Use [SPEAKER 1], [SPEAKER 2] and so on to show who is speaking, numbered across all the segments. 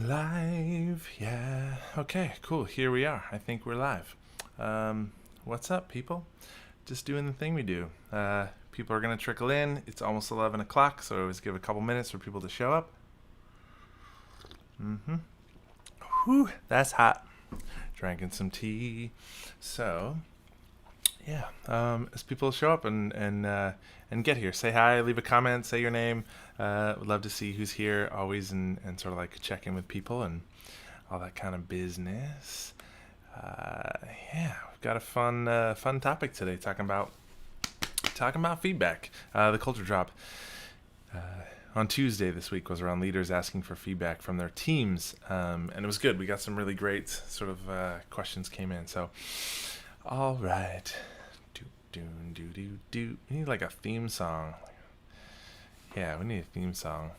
[SPEAKER 1] Live, yeah. Okay, cool. Here we are. I think we're live. What's up, people? Just doing the thing we do. People are going to trickle in. It's almost 11 o'clock, so I always give a couple minutes for people to show up. Whew, that's hot. Drinking some tea. So, yeah. As people show up and get here, say hi, leave a comment, say your name. Would love to see who's here always and sort of like check in with people and all that kind of business. Yeah, we've got a fun topic today talking about feedback. The culture drop on Tuesday this week was around leaders asking for feedback from their teams, and it was good. We got some really great sort of questions came in. So, all right, we need like a theme song. Yeah, we need a theme song.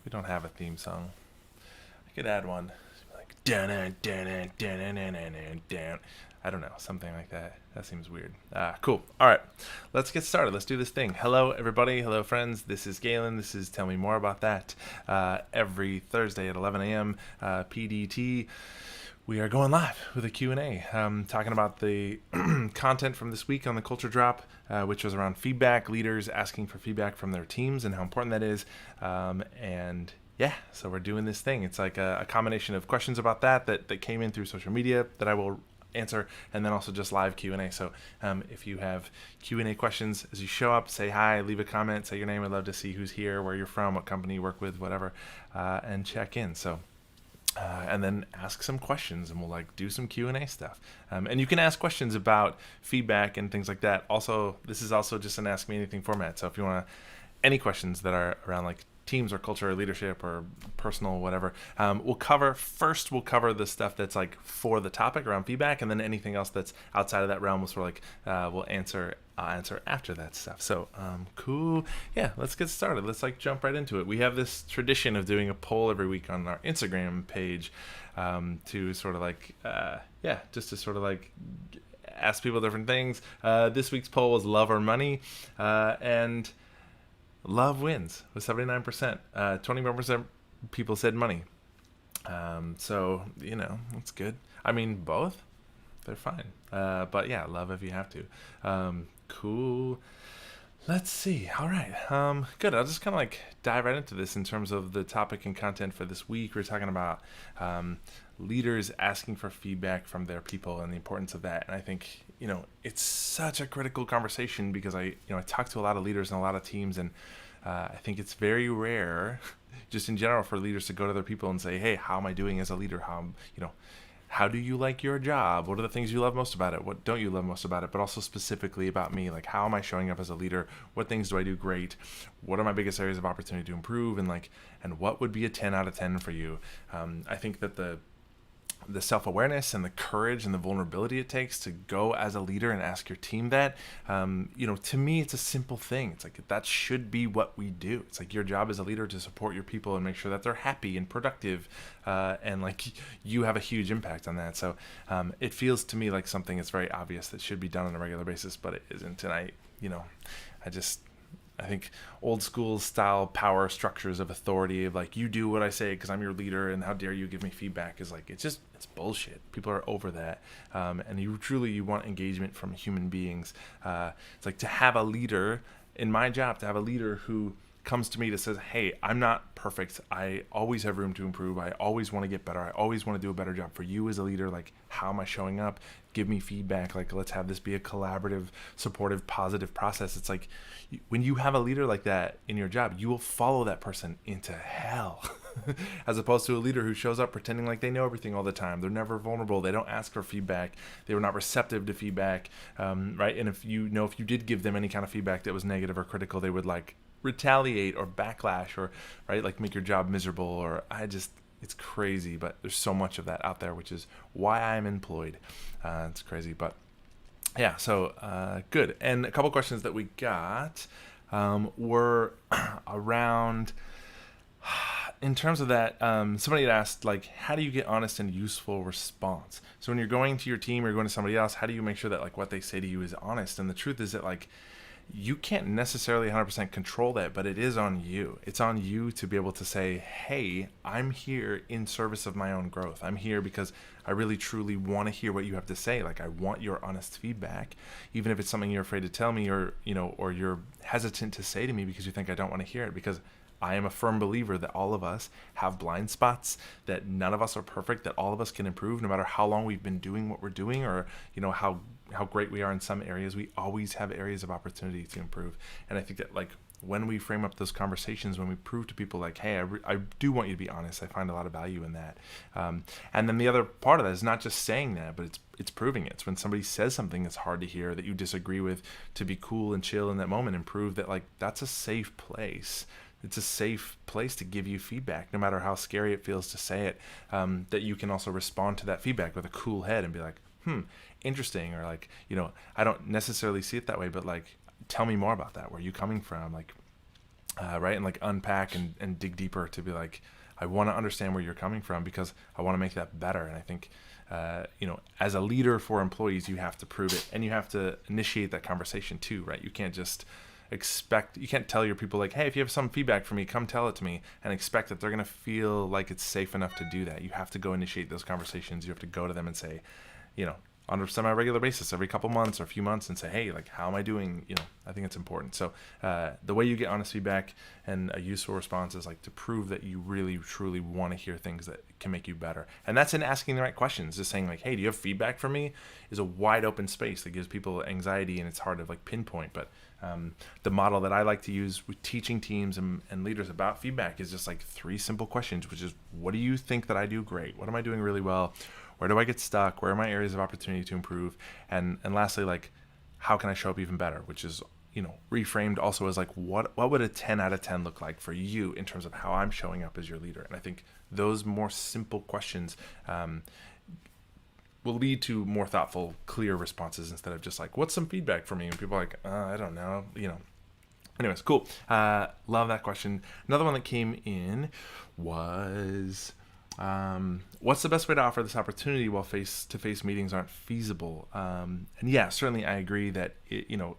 [SPEAKER 1] We don't have a theme song. I could add one. Like dun dun dun dun. I don't know, something like that. That seems weird. Cool. All right, let's get started. Let's do this thing. Hello, everybody. Hello, friends. This is Galen. This is Tell Me More About That. Every Thursday at 11 a.m. PDT. We are going live with a Q&A, talking about the content from this week on the Culture Drop, which was around feedback, leaders asking for feedback from their teams and how important that is. And yeah, so we're doing this thing. It's like a combination of questions about that came in through social media that I will answer, and then also just live Q&A. So if you have Q&A questions as you show up, say hi, leave a comment, say your name. I'd love to see who's here, where you're from, what company you work with, whatever, and check in. So. And then ask some questions, and we'll like do some Q&A stuff. And you can ask questions about feedback and things like that. Also, this is also just an Ask Me Anything format. So if you want any questions that are around like teams or culture or leadership or personal whatever, we'll cover the stuff that's like for the topic around feedback, and then anything else that's outside of that realm will sort of like we'll answer after that stuff. So cool. Yeah, let's get started. Let's like jump right into it. We have this tradition of doing a poll every week on our Instagram page, to sort of like just to sort of like ask people different things. This week's poll was love or money, and love wins with 79%. 21% people said money. So, that's good. I mean, both, they're fine. But yeah, love if you have to. Cool. Let's see. All right. Good. I'll just kind of like dive right into this in terms of the topic and content for this week. We're talking about leaders asking for feedback from their people and the importance of that. And I think, it's such a critical conversation because I talk to a lot of leaders and a lot of teams, and I think it's very rare, just in general, for leaders to go to their people and say, "Hey, how am I doing as a leader? How do you like your job? What are the things you love most about it? What don't you love most about it?" But also specifically about me, like how am I showing up as a leader? What things do I do great? What are my biggest areas of opportunity to improve? And what would be a 10 out of 10 for you? I think that the self-awareness and the courage and the vulnerability it takes to go as a leader and ask your team that, to me, it's a simple thing. It's like, that should be what we do. It's like your job as a leader to support your people and make sure that they're happy and productive, and like you have a huge impact on that. So it feels to me like something that's very obvious that should be done on a regular basis, but it isn't. And I think old school style power structures of authority of like, you do what I say because I'm your leader and how dare you give me feedback, is like, it's bullshit. People are over that. And you want engagement from human beings. It's like to have a leader, in my job, to have a leader who comes to me that says, "Hey, I'm not perfect. I always have room to improve. I always want to get better. I always want to do a better job for you as a leader. Like, how am I showing up? Give me feedback. Like, let's have this be a collaborative, supportive, positive process." It's like when you have a leader like that in your job, you will follow that person into hell. As opposed to a leader who shows up pretending like they know everything all the time. They're never vulnerable. They don't ask for feedback. They were not receptive to feedback, right? And if you did give them any kind of feedback that was negative or critical, they would like retaliate or backlash or, right, like make your job miserable. Or it's crazy, but there's so much of that out there, which is why I'm employed. It's crazy, but yeah, so good. And a couple questions that we got were around, in terms of that, somebody had asked, like, how do you get honest and useful response? So when you're going to your team or you're going to somebody else, how do you make sure that like what they say to you is honest? And the truth is that like you can't necessarily 100% control that, but it is on you. It's on you to be able to say, hey, I'm here in service of my own growth. I'm here because I really truly want to hear what you have to say. Like, I want your honest feedback, even if it's something you're afraid to tell me, or or you're hesitant to say to me because you think I don't want to hear it, because I am a firm believer that all of us have blind spots, that none of us are perfect, that all of us can improve no matter how long we've been doing what we're doing, or how great we are in some areas. We always have areas of opportunity to improve. And I think that, like, when we frame up those conversations, when we prove to people like, hey, I do want you to be honest, I find a lot of value in that. And then the other part of that is not just saying that, but it's proving it. It's when somebody says something that's hard to hear, that you disagree with, to be cool and chill in that moment and prove that, like, that's a safe place. It's a safe place to give you feedback, no matter how scary it feels to say it, that you can also respond to that feedback with a cool head and be like, interesting, or like, I don't necessarily see it that way, but like, tell me more about that. Where are you coming from? Like, right? And like unpack and dig deeper to be like, I want to understand where you're coming from because I want to make that better. And I think, as a leader for employees, you have to prove it, and you have to initiate that conversation too, right? You can't just you can't tell your people like, hey, if you have some feedback for me, come tell it to me, and expect that they're going to feel like it's safe enough to do that. You have to go initiate those conversations. You have to go to them and say, on a semi-regular basis, every couple months or a few months, and say, hey, like, how am I doing? I think it's important. So the way you get honest feedback and a useful response is like to prove that you really, truly want to hear things that can make you better. And that's in asking the right questions. Just saying like, hey, do you have feedback for me, is a wide open space that gives people anxiety, and it's hard to like pinpoint. But the model that I like to use with teaching teams and leaders about feedback is just like 3 simple questions, which is, what do you think that I do great? What am I doing really well? Where do I get stuck? Where are my areas of opportunity to improve? And lastly, like, how can I show up even better? Which is, reframed also as like, what would a 10 out of 10 look like for you in terms of how I'm showing up as your leader? And I think those more simple questions will lead to more thoughtful, clear responses, instead of just like, what's some feedback for me? And people are like, I don't know, Anyways, cool. Love that question. Another one that came in was, what's the best way to offer this opportunity while face-to-face meetings aren't feasible? And yeah, certainly I agree that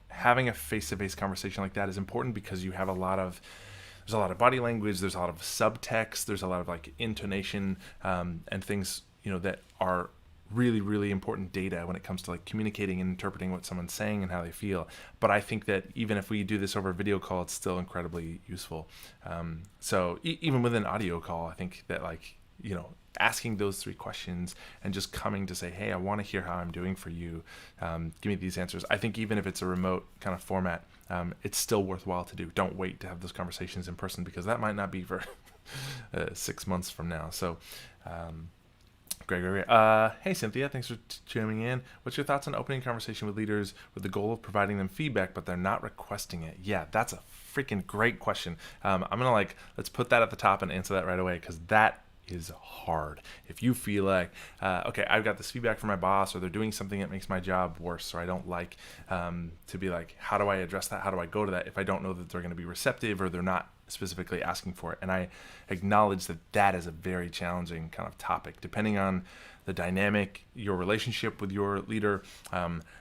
[SPEAKER 1] having a face-to-face conversation like that is important, because you have there's a lot of body language, there's a lot of subtext, there's a lot of like intonation, and things that are really, really important data when it comes to like communicating and interpreting what someone's saying and how they feel. But I think that even if we do this over a video call, it's still incredibly useful. So even with an audio call, I think that like, asking those 3 questions and just coming to say, hey, I want to hear how I'm doing for you. Give me these answers. I think even if it's a remote kind of format, it's still worthwhile to do. Don't wait to have those conversations in person, because that might not be for 6 months from now. So, Great. Hey, Cynthia, thanks for tuning in. What's your thoughts on opening conversation with leaders with the goal of providing them feedback, but they're not requesting it? Yeah, that's a freaking great question. I'm going to let's put that at the top and answer that right away, because that is hard. If you feel like, okay, I've got this feedback from my boss, or they're doing something that makes my job worse, or I don't like, to be like, how do I address that? How do I go to that if I don't know that they're going to be receptive, or they're not specifically asking for it? And I acknowledge that that is a very challenging kind of topic, depending on the dynamic, your relationship with your leader,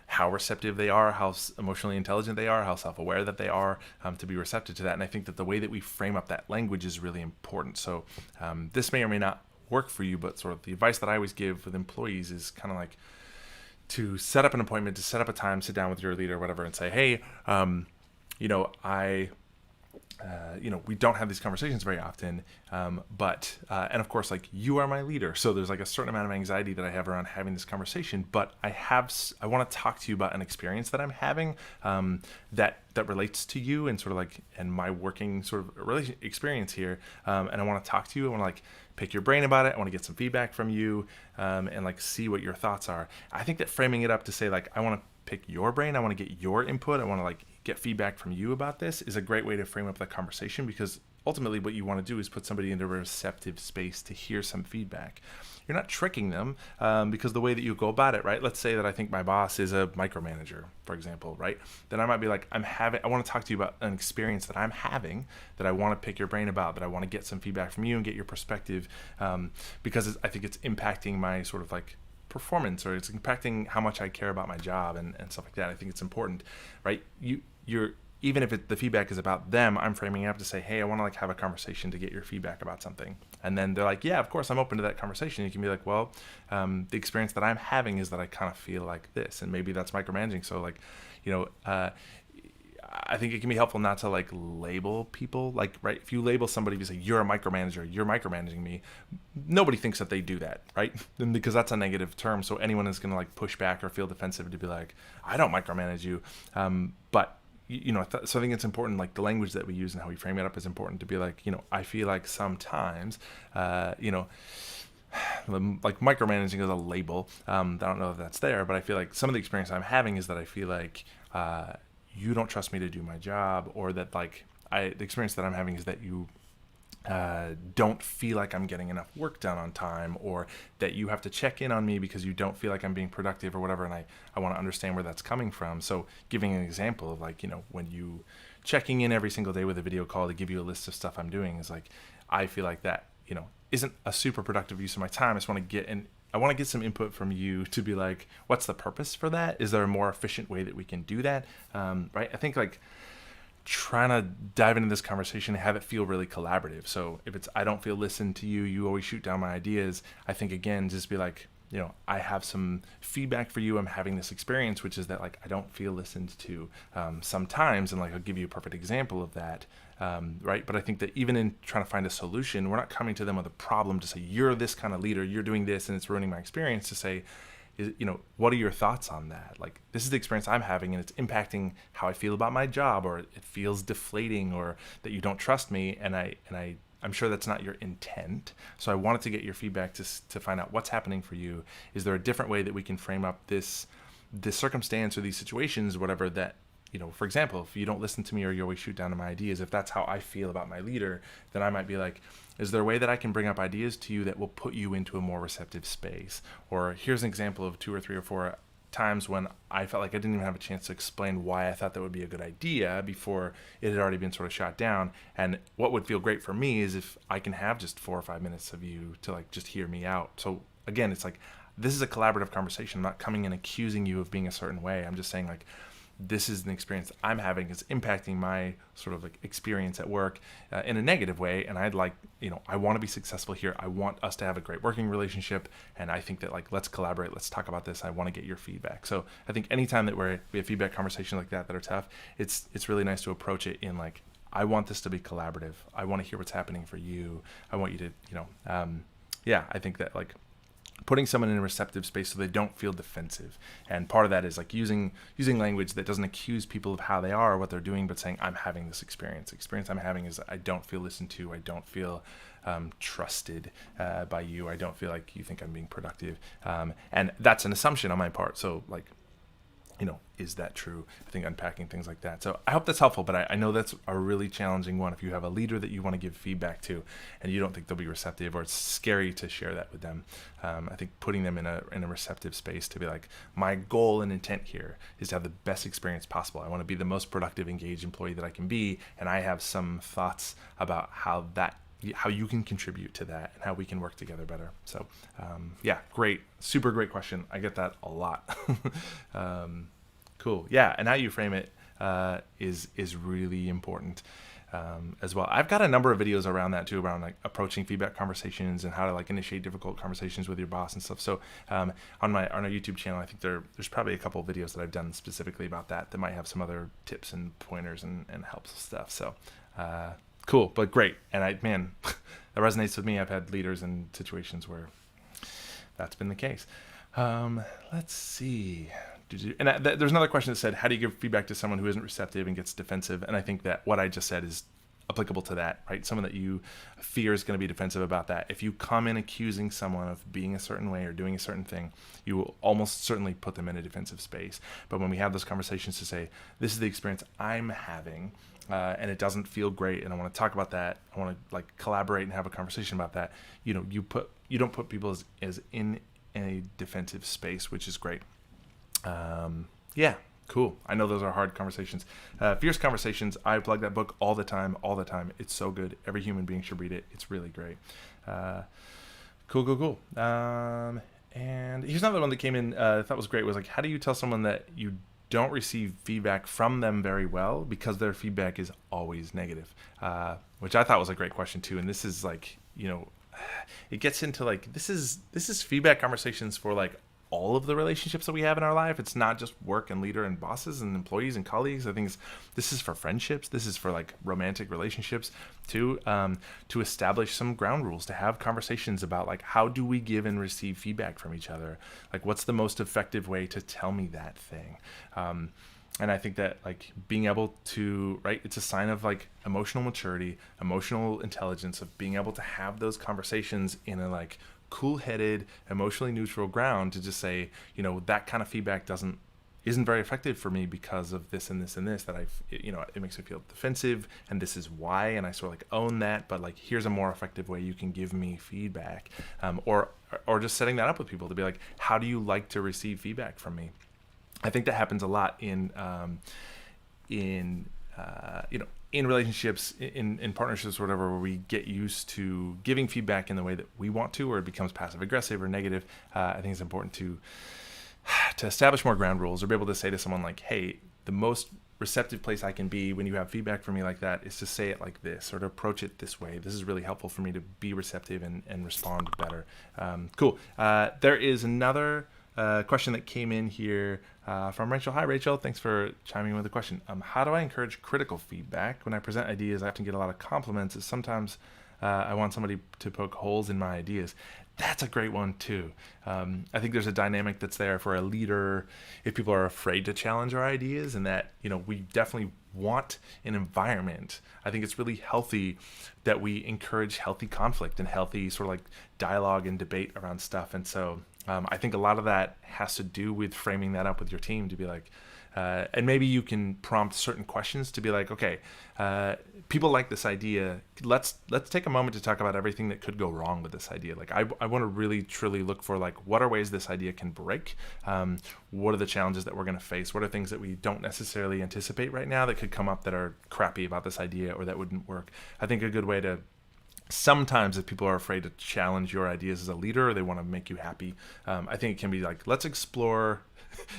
[SPEAKER 1] how receptive they are, how emotionally intelligent they are, how self-aware that they are, to be receptive to that. And I think that the way that we frame up that language is really important. So this may or may not work for you, but sort of the advice that I always give with employees is kind of like to set up an appointment, to set up a time, sit down with your leader, whatever, and say, hey, we don't have these conversations very often, but and of course, like, you are my leader, so there's like a certain amount of anxiety that I have around having this conversation, but I want to talk to you about an experience that I'm having that relates to you, and sort of like, and my working sort of experience here, and I want to talk to you. I want to like pick your brain about it. I want to get some feedback from you, and like see what your thoughts are. I think that framing it up to say like, I want to pick your brain, I want to get your input, I want to like get feedback from you about this, is a great way to frame up the conversation, because ultimately what you want to do is put somebody into a receptive space to hear some feedback. You're not tricking them, because the way that you go about it, right? Let's say that I think my boss is a micromanager, for example, right? Then I might be like, I want to talk to you about an experience that I'm having, that I want to pick your brain about, that I want to get some feedback from you and get your perspective, because I think it's impacting my sort of like performance, or it's impacting how much I care about my job and stuff like that. I think it's important, right? you're, even if the feedback is about them, I'm framing it up to say, hey, I want to like have a conversation to get your feedback about something. And then they're like, yeah, of course, I'm open to that conversation. You can be like, well, the experience that I'm having is that I kind of feel like this, and maybe that's micromanaging. So like, I think it can be helpful not to like label people. Like, right, if you label somebody, if you say you're a micromanager, you're micromanaging me, nobody thinks that they do that, right? And because that's a negative term, so anyone is going to like push back or feel defensive to be like, I don't micromanage you. But so I think it's important, like the language that we use and how we frame it up is important to be like, I feel like sometimes, like micromanaging is a label. I don't know if that's there, but I feel like some of the experience I'm having is that I feel like you don't trust me to do my job, or that like the experience that I'm having is that you don't feel like I'm getting enough work done on time, or that you have to check in on me because you don't feel like I'm being productive or whatever, and I want to understand where that's coming from. So giving an example of like, when you checking in every single day with a video call to give you a list of stuff I'm doing is like, I feel like that, isn't a super productive use of my time. I want to get some input from you to be like, what's the purpose for that? Is there a more efficient way that we can do that? Right? I think like trying to dive into this conversation and have it feel really collaborative. So if it's, I don't feel listened to you, you always shoot down my ideas. I think again, just be like, I have some feedback for you. I'm having this experience, which is that like, I don't feel listened to sometimes. And like, I'll give you a perfect example of that. Right. But I think that even in trying to find a solution, we're not coming to them with a problem to say, you're this kind of leader, you're doing this and it's ruining my experience. To say, what are your thoughts on that? Like, this is the experience I'm having and it's impacting how I feel about my job, or it feels deflating, or that you don't trust me. And I'm sure that's not your intent. So I wanted to get your feedback to find out what's happening for you. Is there a different way that we can frame up this circumstance or these situations, whatever, that, for example, if you don't listen to me or you always shoot down to my ideas, if that's how I feel about my leader, then I might be like, is there a way that I can bring up ideas to you that will put you into a more receptive space? Or here's an example of 2 or 3 or 4 times when I felt like I didn't even have a chance to explain why I thought that would be a good idea before it had already been sort of shot down. And what would feel great for me is if I can have just 4 or 5 minutes of you to like just hear me out. So again, it's like, this is a collaborative conversation. I'm not coming and accusing you of being a certain way. I'm just saying like, this is an experience I'm having. It's impacting my sort of like experience at work in a negative way. And I'd like, I want to be successful here. I want us to have a great working relationship. And I think that like, let's collaborate. Let's talk about this. I want to get your feedback. So I think anytime that we have feedback conversations like that are tough, it's really nice to approach it in like, I want this to be collaborative. I want to hear what's happening for you. I want you to, I think that like, putting someone in a receptive space so they don't feel defensive. And part of that is like using language that doesn't accuse people of how they are or what they're doing, but saying, I'm having this experience. The experience I'm having is I don't feel listened to. I don't feel trusted by you. I don't feel like you think I'm being productive. And that's an assumption on my part. So like, is that true? I think unpacking things like that. So I hope that's helpful, but I know that's a really challenging one. If you have a leader that you want to give feedback to and you don't think they'll be receptive, or it's scary to share that with them, I think putting them in a receptive space to be like, my goal and intent here is to have the best experience possible. I want to be the most productive, engaged employee that I can be. And I have some thoughts about how you can contribute to that and how we can work together better. So great. Super great question. I get that a lot. Cool. Yeah. And how you frame it is really important as well. I've got a number of videos around that too, around like approaching feedback conversations and how to like initiate difficult conversations with your boss and stuff. So on our YouTube channel, I think there's probably a couple of videos that I've done specifically about that might have some other tips and pointers and helpful stuff. So cool, but great. And that resonates with me. I've had leaders in situations where that's been the case. Let's see. And there's another question that said, how do you give feedback to someone who isn't receptive and gets defensive? And I think that what I just said is applicable to that, right? Someone that you fear is going to be defensive about that. If you come in accusing someone of being a certain way or doing a certain thing, you will almost certainly put them in a defensive space. But when we have those conversations to say, this is the experience I'm having, and it doesn't feel great, and I want to talk about that, I want to like collaborate and have a conversation about that, you don't put people as in a defensive space, which is great. Cool. I know those are hard conversations. Fierce Conversations. I plug that book all the time. It's so good. Every human being should read it. It's really great. Cool. And here's another one that came in, I thought was great, was like, how do you tell someone that you don't receive feedback from them very well because their feedback is always negative, which I thought was a great question too. And this is like, it gets into like, this is feedback conversations for like all of the relationships that we have in our life. It's not just work and leader and bosses and employees and colleagues. I think this is for friendships. This is for like romantic relationships too, to establish some ground rules, to have conversations about like, how do we give and receive feedback from each other? Like, what's the most effective way to tell me that thing? And I think that like being able to, right, it's a sign of like emotional maturity, emotional intelligence, of being able to have those conversations in a like cool-headed, emotionally neutral ground, to just say, that kind of feedback isn't very effective for me because of this and this and this, that it makes me feel defensive, and this is why, and I sort of like own that, but like, here's a more effective way you can give me feedback, or just setting that up with people to be like, how do you like to receive feedback from me? I think that happens a lot in relationships, in partnerships, or whatever, where we get used to giving feedback in the way that we want to, or it becomes passive aggressive or negative. I think it's important to establish more ground rules, or be able to say to someone like, hey, the most receptive place I can be when you have feedback from me like that is to say it like this, or to approach it this way. This is really helpful for me to be receptive and respond better. Cool. There is another question that came in here from Rachel. Hi, Rachel. Thanks for chiming in with a question. How do I encourage critical feedback? When I present ideas, I often get a lot of compliments. Sometimes I want somebody to poke holes in my ideas. That's a great one too. I think there's a dynamic that's there for a leader if people are afraid to challenge our ideas, and that, we definitely want an environment. I think it's really healthy that we encourage healthy conflict and healthy sort of like dialogue and debate around stuff. And so I think a lot of that has to do with framing that up with your team, to be like, and maybe you can prompt certain questions to be like, okay, people like this idea. Let's take a moment to talk about everything that could go wrong with this idea. Like, I want to really truly look for like, what are ways this idea can break? What are the challenges that we're going to face? What are things that we don't necessarily anticipate right now that could come up that are crappy about this idea, or that wouldn't work? I think a good way to, sometimes if people are afraid to challenge your ideas as a leader, or they want to make you happy, I think it can be like, let's explore,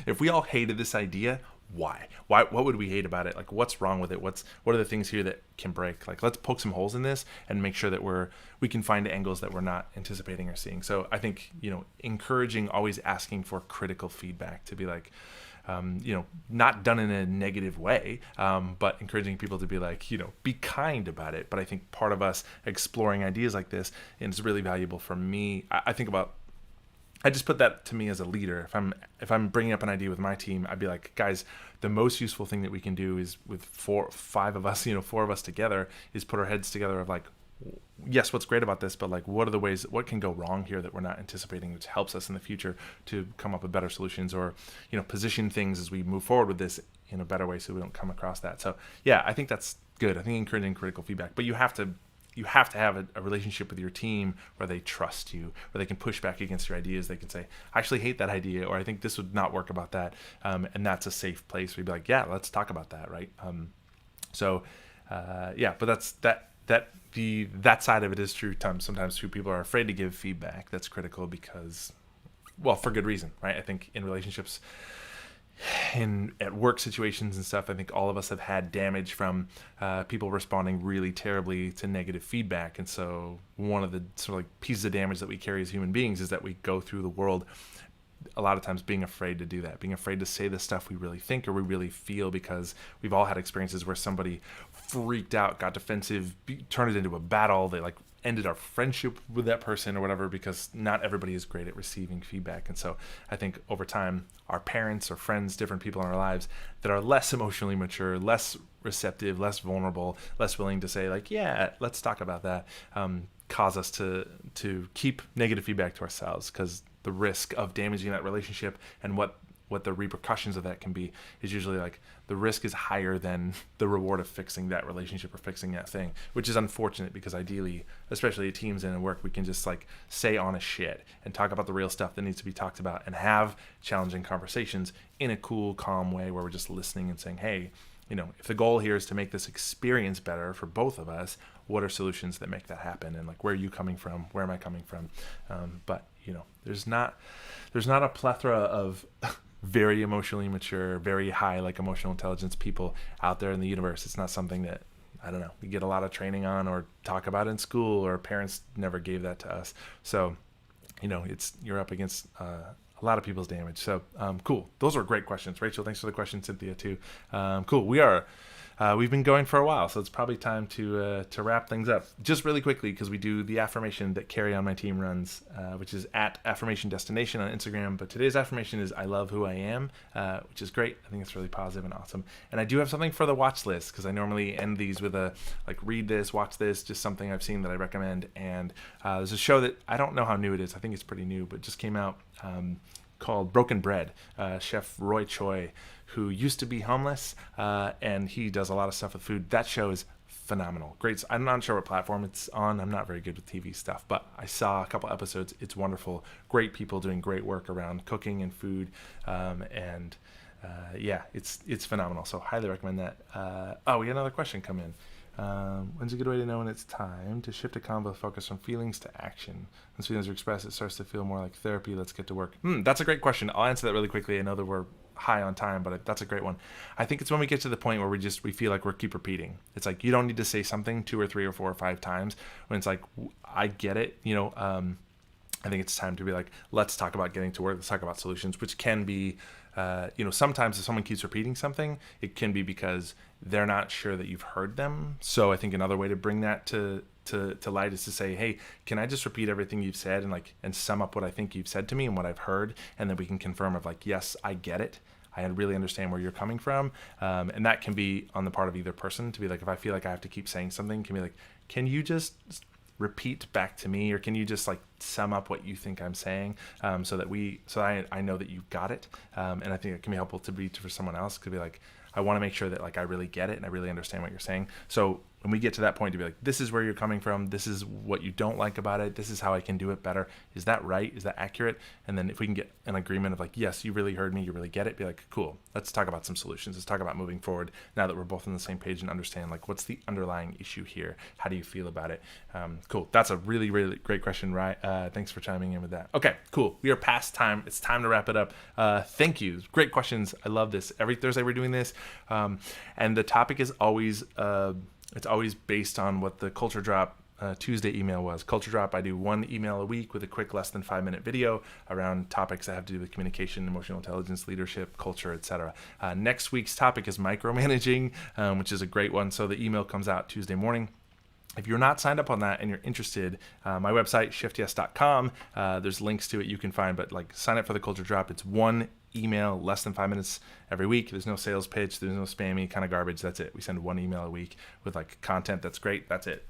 [SPEAKER 1] if we all hated this idea, why? What would we hate about it? Like, what's wrong with it? What are the things here that can break? Like, let's poke some holes in this and make sure that we can find angles that we're not anticipating or seeing. So I think, encouraging, always asking for critical feedback, to be like, not done in a negative way, but encouraging people to be like, be kind about it. But I think part of us exploring ideas like this, and it's really valuable for me. I just put that to me as a leader. If I'm bringing up an idea with my team, I'd be like, guys, the most useful thing that we can do is, with 4 of us together, is put our heads together of like, yes, what's great about this, but like, what are the ways, what can go wrong here that we're not anticipating, which helps us in the future to come up with better solutions, or, position things as we move forward with this in a better way, so we don't come across that. So yeah, I think that's good. I think encouraging critical feedback, but you have to have a relationship with your team where they trust you, where they can push back against your ideas. They can say, I actually hate that idea, or I think this would not work about that. And that's a safe place where you'd be like, yeah, let's talk about that. Right. But that's that side of it is true. Sometimes people are afraid to give feedback that's critical because, well, for good reason, right? I think in relationships, at work situations and stuff, I think all of us have had damage from people responding really terribly to negative feedback. And so one of the sort of like pieces of damage that we carry as human beings is that we go through the world a lot of times being afraid to do that, being afraid to say the stuff we really think or we really feel, because we've all had experiences where somebody freaked out, got defensive, turned it into a battle. They like ended our friendship with that person or whatever, because not everybody is great at receiving feedback. And so I think over time, our parents or friends, different people in our lives that are less emotionally mature, less receptive, less vulnerable, less willing to say like, yeah, let's talk about that, cause us to keep negative feedback to ourselves, because the risk of damaging that relationship and what the repercussions of that can be is usually like the risk is higher than the reward of fixing that relationship or fixing that thing, which is unfortunate, because ideally, especially at teams and at work, we can just like say honest shit and talk about the real stuff that needs to be talked about and have challenging conversations in a cool, calm way where we're just listening and saying, hey, if the goal here is to make this experience better for both of us, what are solutions that make that happen? And like, where are you coming from? Where am I coming from? But there's not a plethora of very emotionally mature, very high like emotional intelligence people out there in the universe. It's not something that, I don't know, we get a lot of training on or talk about in school, or parents never gave that to us. So, you're up against a lot of people's damage. So cool. Those were great questions. Rachel, thanks for the question. Cynthia too. Cool. We've been going for a while, so it's probably time to wrap things up. Just really quickly, because we do the affirmation that Carrie on my team runs, which is at Affirmation Destination on Instagram. But today's affirmation is I love who I am, which is great. I think it's really positive and awesome. And I do have something for the watch list, because I normally end these with a read this, watch this, just something I've seen that I recommend. And there's a show that I don't know how new it is. I think it's pretty new, but just came out. Called Broken Bread. Chef Roy Choi, who used to be homeless, and he does a lot of stuff with food. That show is phenomenal. Great. I'm not sure what platform it's on. I'm not very good with TV stuff, but I saw a couple episodes. It's wonderful. Great people doing great work around cooking and food, it's phenomenal. So highly recommend that. We had another question come in. When's a good way to know when it's time to shift a combo focus from feelings to action? Once feelings are expressed, it starts to feel more like therapy. Let's get to work. That's a great question. I'll answer that really quickly. I know that we're high on time, but that's a great one. I think it's when we get to the point where we feel like we keep repeating. It's like you don't need to say something 2 or 3 or 4 or 5 times when it's like, I get it. I think it's time to be like, let's talk about getting to work. Let's talk about solutions, which can be, sometimes if someone keeps repeating something, it can be because they're not sure that you've heard them. So I think another way to bring that to light is to say, hey, can I just repeat everything you've said and sum up what I think you've said to me and what I've heard, and then we can confirm of like, yes, I get it. I really understand where you're coming from. And that can be on the part of either person to be like, if I feel like I have to keep saying something, can be like, can you just repeat back to me, or can you just like sum up what you think I'm saying, so I know that you got it. And I think it can be helpful for someone else. Could be like, I want to make sure that like I really get it and I really understand what you're saying. So when we get to that point to be like, this is where you're coming from, this is what you don't like about it, this is how I can do it better. Is that right? Is that accurate? And then if we can get an agreement of like, yes, you really heard me, you really get it, be like, cool, let's talk about some solutions. Let's talk about moving forward now that we're both on the same page and understand like, what's the underlying issue here? How do you feel about it? Cool. That's a really, really great question, right? Thanks for chiming in with that. Okay, cool. We are past time. It's time to wrap it up. Thank you. Great questions. I love this. Every Thursday we're doing this. And the topic is always, it's always based on what the Culture Drop Tuesday email was. Culture Drop, I do 1 email a week with a quick less than 5-minute video around topics that have to do with communication, emotional intelligence, leadership, culture, etc. Next week's topic is micromanaging, which is a great one. So the email comes out Tuesday morning. If you're not signed up on that and you're interested, my website, shiftyes.com, there's links to it you can find, but like sign up for the Culture Drop. It's 1 email, less than 5 minutes every week. There's no sales pitch. There's no spammy kind of garbage. That's it. We send 1 email a week with like content that's great. That's it.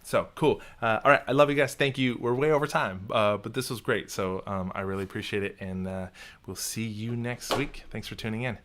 [SPEAKER 1] So cool. All right. I love you guys. Thank you. We're way over time, but this was great. So I really appreciate it. And we'll see you next week. Thanks for tuning in.